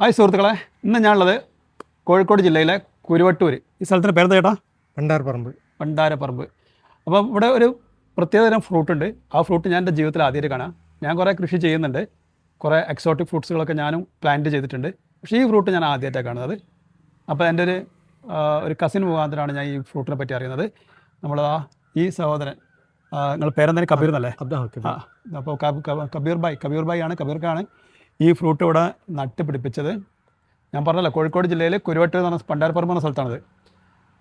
Hi സുഹൃത്തുക്കളെ, ഇന്ന് ഞാനുള്ളത് കോഴിക്കോട് ജില്ലയിലെ കുരുവട്ടൂർ. ഈ സ്ഥലത്തിൻ്റെ പേര് ചേട്ടാ? പണ്ടാരപ്പറമ്പ്. അപ്പം ഇവിടെ ഒരു പ്രത്യേകതരം ഫ്രൂട്ട് ഉണ്ട്. ആ ഫ്രൂട്ട് ഞാൻ എൻ്റെ ജീവിതത്തിൽ ആദ്യമായിട്ട് കാണാം. ഞാൻ കുറേ കൃഷി ചെയ്യുന്നുണ്ട്, കുറേ എക്സോട്ടിക് ഫ്രൂട്ട്സുകളൊക്കെ ഞാനും പ്ലാന്റ് ചെയ്തിട്ടുണ്ട്. പക്ഷേ ഈ ഫ്രൂട്ട് ഞാൻ ആദ്യമായിട്ടാണ് കാണുന്നത്. അപ്പോൾ എൻ്റെ ഒരു കസിൻ മുഖാന്തരമാണ് ഞാൻ ഈ ഫ്രൂട്ടിനെ പറ്റി അറിയുന്നത്. ഈ സഹോദരൻ, നിങ്ങൾ പേരെന്തായാലും കബീർ എന്നല്ലേ? അപ്പോൾ കബീർ ഭായിക്കാണ് ഈ ഫ്രൂട്ട് ഇവിടെ നട്ട് പിടിപ്പിച്ചത്. ഞാൻ പറഞ്ഞല്ലോ, കോഴിക്കോട് ജില്ലയിൽ കുരുവട്ടൂർ എന്ന് പറഞ്ഞ പണ്ടാരപ്പറമ്പ് എന്ന സ്ഥലത്താണത്.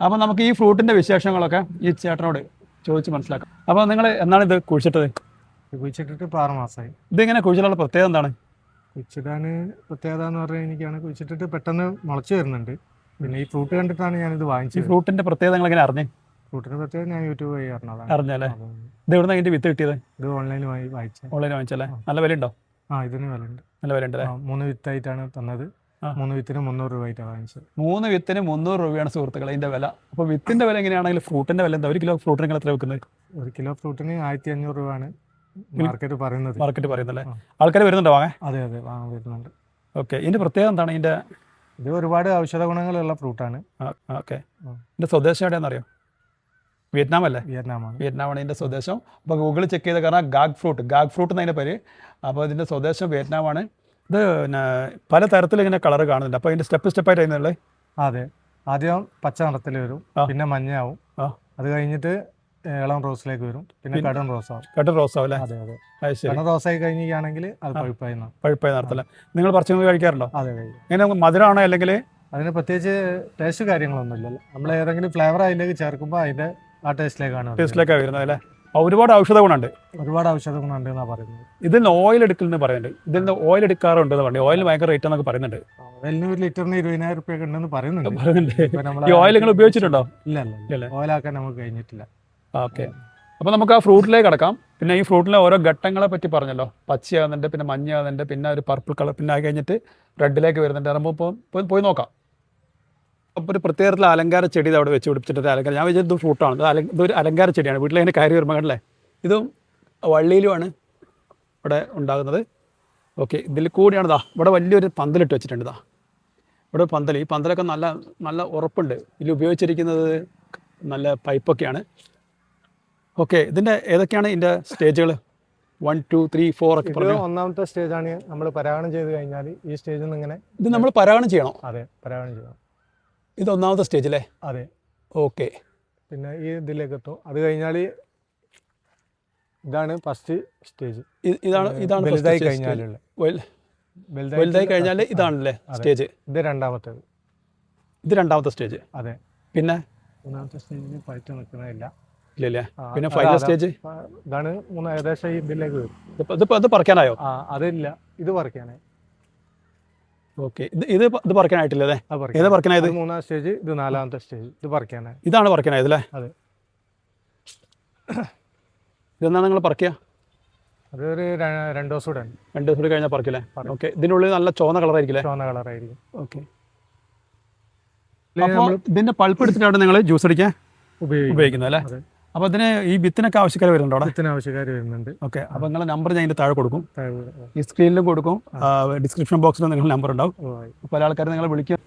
അപ്പോൾ നമുക്ക് ഈ ഫ്രൂട്ടിൻ്റെ വിശേഷങ്ങളൊക്കെ ഈ ചേട്ടനോട് ചോദിച്ച് മനസ്സിലാക്കാം. അപ്പോൾ നിങ്ങൾ എന്നാണ് ഇത് കുഴിച്ചിട്ടത്? കുഴിച്ചിട്ടിട്ട് ഇപ്പോൾ 6 മാസമായി. ഇതിങ്ങനെ കുഴിച്ചിട്ടുള്ള പ്രത്യേകത എന്താണ്? കുഴിച്ചിടാൻ പ്രത്യേകത എന്ന് പറഞ്ഞാൽ എനിക്കാണ് കുഴിച്ചിട്ടിട്ട് പെട്ടെന്ന് മുളച്ച് വരുന്നുണ്ട്. പിന്നെ ഈ ഫ്രൂട്ട് കണ്ടിട്ടാണ് ഞാനിത് ഈ വാങ്ങിച്ചത്. ഫ്രൂട്ടിൻ്റെ പ്രത്യേകത നിങ്ങൾ എങ്ങനെ അറിഞ്ഞേ? ഫ്രൂട്ടിൻ്റെ പ്രത്യേകത ഞാൻ യൂട്യൂബ് വഴി അറിഞ്ഞതാണ്. അറിഞ്ഞല്ലേ? ഇത് എവിടെ നിന്ന് അതിൻ്റെ വിത്ത് കിട്ടിയത്? ഇത് ഓൺലൈനിൽ വാങ്ങിച്ചത്. ഓൺലൈൻ വാങ്ങിച്ചല്ലേ? നല്ല വില ഉണ്ടോ? ഇതിന് വില ഉണ്ട്. നല്ല വില ഉണ്ടല്ലേ? 3 വിത്തായിട്ടാണ് തന്നത്. 3 വിത്തിന് 300 രൂപയായിട്ടാണ് വാങ്ങിച്ചത്. 3 വിത്തിന് 300 രൂപയാണ് സുഹൃത്തുക്കളെ ഇതിൻ്റെ വില. അപ്പോൾ വിത്തിൻ്റെ വില എങ്ങനെയാണെങ്കിൽ ഫ്രൂട്ടിൻ്റെ വില എന്താ? 1 കിലോ ഫ്രൂട്ടിന് നിങ്ങൾ എത്ര വെക്കുന്നത്? 1 കിലോ ഫ്രൂട്ടിന് 1500 രൂപയാണ് മാർക്കറ്റ് പറയുന്നല്ലേ? ആൾക്കാർ വരുന്നുണ്ടോ വാങ്ങാൻ? അതെ വാങ്ങാൻ വരുന്നുണ്ട്. ഓക്കെ, ഇതിൻ്റെ പ്രത്യേകത എന്താണ്? ഇത് ഒരുപാട് ഔഷധ ഗുണങ്ങളുള്ള ഫ്രൂട്ടാണ്. ഓക്കെ, ഇതിൻ്റെ സ്വദേശം എവിടെയാണെന്നറിയോ? വിയറ്റ്നാം അല്ലേ? വിയറ്റ്നാമാണ് ഇതിൻ്റെ സ്വദേശം. അപ്പോൾ ഗൂഗിളിൽ ചെക്ക് ചെയ്ത കാരണം ഗാഗ് ഫ്രൂട്ട് എന്നതിൻ്റെ പേര്. അപ്പോൾ ഇതിൻ്റെ സ്വദേശം വിയറ്റ്നാമാണ്. ഇത് പിന്നെ പല തരത്തിലിങ്ങനെ കളർ കാണുന്നുണ്ട്. അപ്പോൾ അതിൻ്റെ സ്റ്റെപ്പായിട്ട് അതിനുള്ളത്? അതെ, ആദ്യം പച്ച നിറത്തിൽ വരും, പിന്നെ മഞ്ഞയാവും, അത് കഴിഞ്ഞിട്ട് ഇളം റോസിലേക്ക് വരും, പിന്നെ കടൻ റോസാവും അല്ലേ? അതെ കടൻ റോസായി കഴിഞ്ഞാണെങ്കിൽ അത് പഴുപ്പായി നടത്തില്ല. നിങ്ങൾ പറിച്ചു കഴിക്കാറുണ്ടോ? അതെ ഇങ്ങനെ മധുരമാണോ അല്ലെങ്കിൽ? അതിന് പ്രത്യേകിച്ച് ടേസ്റ്റ് കാര്യങ്ങളൊന്നും ഇല്ലല്ലോ. നമ്മൾ ഏതെങ്കിലും ഫ്ലേവർ അതിലേക്ക് ചേർക്കുമ്പോൾ അതിന്റെ ആ ടേസ്റ്റിലേക്കാണ് വരുന്നത് അല്ലേ? ഒരുപാട് ഔഷധ ഗുണമുണ്ട് എന്നാണ് പറയുന്നത്. ഇതിൽ ഓയിൽ എടുക്കലെന്ന് പറയുന്നുണ്ട്. ഇതിൽ നിന്ന് ഓയിൽ എടുക്കാറുണ്ടെന്ന് പറഞ്ഞു. ഓയിൽ ഭയങ്കര റേറ്റ് എന്നൊക്കെ പറയുന്നുണ്ട്. ഓയിലിന് 1 ലിറ്ററിന് 20,000 രൂപയൊക്കെ ഉണ്ടെന്ന് പറയുന്നുണ്ട്. ഈ ഓയിൽ നിങ്ങൾ ഉപയോഗിച്ചിട്ടുണ്ടോ? ഇല്ല, ഓയിലാക്കാൻ നമുക്ക് കഴിഞ്ഞിട്ടില്ല. ഓക്കെ, അപ്പോൾ നമുക്ക് ആ ഫ്രൂട്ടിലേക്ക് കിടക്കാം. പിന്നെ ഈ ഫ്രൂട്ടിലെ ഓരോ ഘട്ടങ്ങളെ പറ്റി പറഞ്ഞല്ലോ. പച്ചയാകുന്നുണ്ട്, പിന്നെ മഞ്ഞയാകുന്നുണ്ട്, പിന്നെ ഒരു പർപ്പിൾ കളർ, പിന്നെ അത് കഴിഞ്ഞിട്ട് റെഡിലേക്ക് വരുന്നുണ്ട്. അപ്പോൾ പോയി നോക്കാം. അപ്പോൾ ഒരു പ്രത്യേകത്തിലുള്ള അലങ്കാര ചെടി ഇത് അവിടെ വെച്ച് പിടിപ്പിച്ചിട്ട് അലങ്കാരം. ഞാൻ വിചാരിച്ചത് ഫ്രൂട്ടാണ്. ഇതൊരു അലങ്കാര ചെടിയാണ്. വീട്ടിലതിന് കയറി വരുമ്പോൾ കണ്ടല്ലേ? ഇതും വള്ളിയിലുമാണ് ഇവിടെ ഉണ്ടാകുന്നത്. ഓക്കെ, ഇതിൽ കൂടിയാണ് ഇവിടെ വലിയൊരു പന്തലിട്ട് വെച്ചിട്ടുണ്ട്. ഇവിടെ പന്തൽ, ഈ പന്തലൊക്കെ നല്ല ഉറപ്പുണ്ട്. ഇതിൽ ഉപയോഗിച്ചിരിക്കുന്നത് നല്ല പൈപ്പൊക്കെയാണ്. ഓക്കെ, ഇതിൻ്റെ ഏതൊക്കെയാണ് ഇതിൻ്റെ സ്റ്റേജുകൾ? 1, 2, 3, 4 ഒക്കെ പറഞ്ഞു. ഒന്നാമത്തെ സ്റ്റേജാണ് നമ്മൾ പരാഗണം ചെയ്ത് കഴിഞ്ഞാൽ ഈ സ്റ്റേജിൽ നിന്ന് ഇങ്ങനെ ഇത് നമ്മൾ പരാഗണം ചെയ്യണോ? അതെ, പരാഗണം ചെയ്യണം. ഇത് ഒന്നാമത്തെ സ്റ്റേജ് അല്ലേ? അതെ. ഓക്കെ, പിന്നെ ഈ ഇതിലേക്ക് എത്തും. അത് കഴിഞ്ഞാൽ ഇതാണ് ഫസ്റ്റ് സ്റ്റേജ്. ഇതാണ് വലുതായി കഴിഞ്ഞാലുള്ള വലുതായി കഴിഞ്ഞാൽ ഇതാണല്ലേ സ്റ്റേജ്? ഇത് രണ്ടാമത്തേത്. ഇത് രണ്ടാമത്തെ സ്റ്റേജ്. അതെ. പിന്നെ മൂന്നാമത്തെ സ്റ്റേജിന് പഴുത്ത് നിൽക്കുന്നില്ല. ഇല്ലല്ലേ? പിന്നെ ഫൈനൽ സ്റ്റേജ് ഇതാണ്. ഏകദേശം ഇതിലേക്ക് വരും. ഇത് പറിക്കാനായോ? അതില്ല, ഇത് പറിക്കാനായി. ഓക്കെ, ഇത് പറിക്കാനായിട്ടില്ലേ? ഏതാ പറിക്കാനായത്? 3-ാം സ്റ്റേജ്, ഇത് 4-ാമത്തെ സ്റ്റേജ്. ഇത് പറിക്കാനായി. ഇതാണ് പറിക്കാനായത് അല്ലേ? അതെ. ഇതെന്നാ നിങ്ങൾ പറിക്കുക? അതൊരു 2 ദിവസം കൂടെ. 2 ദിവസം കൂടി കഴിഞ്ഞാൽ പറിക്കില്ലേ? ഓക്കെ, ഇതിനുള്ളിൽ നല്ല ചുവന്ന കളറായിരിക്കും. ചുവന്ന കളറായിരിക്കും. ഓക്കെ, അപ്പോൾ ഇതിൻ്റെ പൾപ്പ് എടുത്തിട്ടാണ് നിങ്ങൾ ജ്യൂസ് അടിക്കാൻ ഉപയോഗിക്കുന്നത് അല്ലേ? അപ്പോൾ ഇതിന് ഈ വിത്തിനൊക്കെ ആവശ്യക്കാർ വരുന്നുണ്ടോ? വിത്തിന് ആവശ്യക്കാർ വരുന്നുണ്ട്. ഓക്കെ, അപ്പോൾ നിങ്ങളുടെ നമ്പർ ഞാൻ ഇതിൻ്റെ താഴെ കൊടുക്കും, ഈ സ്ക്രീനിലും കൊടുക്കും, ഡിസ്ക്രിപ്ഷൻ ബോക്സിലും നിങ്ങളുടെ നമ്പർ ഉണ്ടാവും. പല ആൾക്കാർ നിങ്ങളെ വിളിക്കാൻ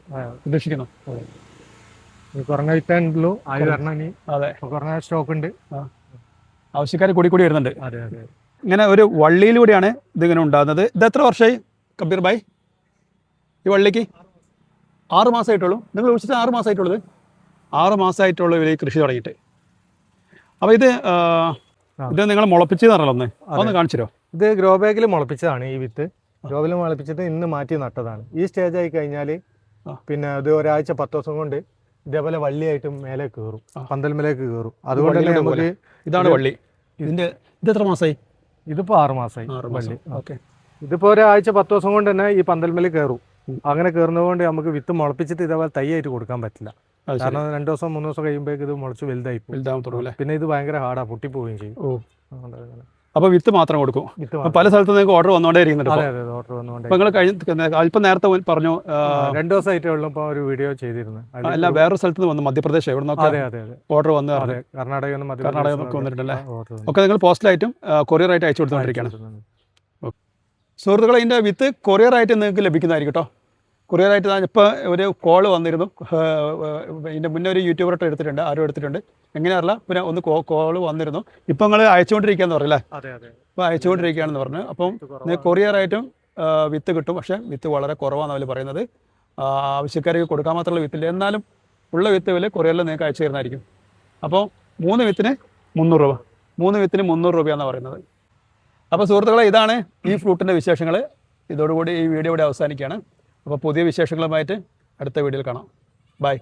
ഉദ്ദേശിക്കുന്നു. കുറഞ്ഞ വിത്തുള്ളൂ, ആയി വരണം. അതെ, കുറഞ്ഞ സ്റ്റോക്ക് ഉണ്ട്. ആവശ്യക്കാർ കൂടി വരുന്നുണ്ട്. അതെ. ഇങ്ങനെ ഒരു വള്ളിയിലൂടെയാണ് ഇതിങ്ങനെ ഉണ്ടാകുന്നത്. ഇത് എത്ര വർഷമായി കബീർ ഭായ് ഈ വള്ളിക്ക്? 6 മാസമായിട്ടുള്ളൂ. നിങ്ങൾ വിളിച്ചിട്ട് 6 മാസമായിട്ടുള്ളത്? 6 മാസമായിട്ടുള്ളൂ ഇവർ ഈ കൃഷി തുടങ്ങിയിട്ട്. അപ്പോൾ ഇത് നിങ്ങൾ മുളപ്പിച്ചെന്ന് പറഞ്ഞല്ലോ, ഒന്ന് കാണിച്ചു തരുമോ? ഇത് ഗ്രോ ബാഗിൽ മുളപ്പിച്ചതാണ്. ഈ വിത്ത് ഗ്രോ ബാഗിൽ മുളപ്പിച്ചിട്ട് ഇന്ന് മാറ്റി നട്ടതാണ്. ഈ സ്റ്റേജ് ആയി കഴിഞ്ഞാൽ പിന്നെ ഇത് ഒരാഴ്ച 10 ദിവസം കൊണ്ട് ഇതേപോലെ വള്ളിയായിട്ട് മേലെ കയറും, പന്തൽമേലേക്ക് കയറും. അതുകൊണ്ട് തന്നെ നമുക്ക് ഇതാണ് വള്ളി. ഇത് എത്ര മാസമായി? ഇതിപ്പോൾ 6 മാസമായി വള്ളി. ഓക്കെ, ഇതിപ്പോൾ ഒരാഴ്ച 10 ദിവസം കൊണ്ട് തന്നെ ഈ പന്തൽമേൽ കയറും. അങ്ങനെ കയറുന്നത് കൊണ്ട് നമുക്ക് വിത്ത് മുളപ്പിച്ചിട്ട് ഇതേപോലെ തൈയായിട്ട് കൊടുക്കാൻ പറ്റില്ല. കാരണം 2 ദിവസം 3 ദിവസം കഴിയുമ്പോഴേക്ക് ഇത് മുളച്ച് വലുതാവും. പിന്നെ ഇത് ഭയങ്കര ഹാർഡാ, പൊട്ടിപ്പോവുകയും ചെയ്യും. അപ്പോൾ വിത്ത് മാത്രം കൊടുക്കും. പല സ്ഥലത്ത് നിങ്ങൾക്ക് ഓർഡർ വന്നുകൊണ്ടേ ഇരിക്കുന്നുണ്ട്. ഓർഡർ വന്നുകൊണ്ട് നിങ്ങൾ അല്പം നേരത്തെ പറഞ്ഞു 2 ദിവസമായിട്ടേ ഉള്ളൂ ഇപ്പോൾ ഒരു വീഡിയോ ചെയ്തിരുന്നു. അല്ല, വേറൊരു സ്ഥലത്ത് നിന്ന് വന്നു, മധ്യപ്രദേശ് എവിടെ നിന്നൊക്കെ ഓർഡർ വന്ന്. കർണാടക വന്നിട്ടുണ്ടല്ലേ? ഒക്കെ നിങ്ങൾ പോസ്റ്റലായിട്ടും കൊറിയറായിട്ട് അയച്ചു കൊടുത്തുകൊണ്ടിരിക്കുകയാണ്. സുഹൃത്തുക്കളെ, ഇതിൻ്റെ വിത്ത് കൊറിയറായിട്ട് നിങ്ങൾക്ക് ലഭിക്കുന്നതായിരിക്കും കേട്ടോ. കൊറിയറായിട്ട് ഞാൻ ഇപ്പോൾ ഒരു കോൾ വന്നിരുന്നു. ഇതിൻ്റെ മുന്നേ ഒരു യൂട്യൂബറായിട്ട് എടുത്തിട്ടുണ്ട്, ആരും എടുത്തിട്ടുണ്ട് എങ്ങനെയല്ല. പിന്നെ ഒന്ന് കോൾ വന്നിരുന്നു. ഇപ്പം നിങ്ങൾ അയച്ചുകൊണ്ടിരിക്കുകയെന്ന് പറയില്ലേ? ഇപ്പോൾ അയച്ചുകൊണ്ടിരിക്കുകയാണെന്ന് പറഞ്ഞു. അപ്പം കൊറിയറായിട്ടും വിത്ത് കിട്ടും. പക്ഷേ വിത്ത് വളരെ കുറവാണെന്ന് അവർ പറയുന്നത്. ആവശ്യക്കാർക്ക് കൊടുക്കാൻ മാത്രമുള്ള വിത്തില്ല. എന്നാലും ഉള്ള വിത്ത് വില കൊറിയറിൽ നിങ്ങൾക്ക് അയച്ചു തരുന്നതായിരിക്കും. അപ്പോൾ 3 വിത്തിന് 300 രൂപ, 3 വിത്തിന് 300 രൂപയാണെന്ന് പറയുന്നത്. അപ്പോൾ സുഹൃത്തുക്കളെ, ഇതാണ് ഈ ഫ്രൂട്ടിൻ്റെ വിശേഷങ്ങൾ. ഇതോടുകൂടി ഈ വീഡിയോ ഇവിടെ അവസാനിക്കുകയാണ്. അപ്പോൾ പുതിയ വിശേഷങ്ങളുമായിട്ട് അടുത്ത വീഡിയോയിൽ കാണാം. ബൈ.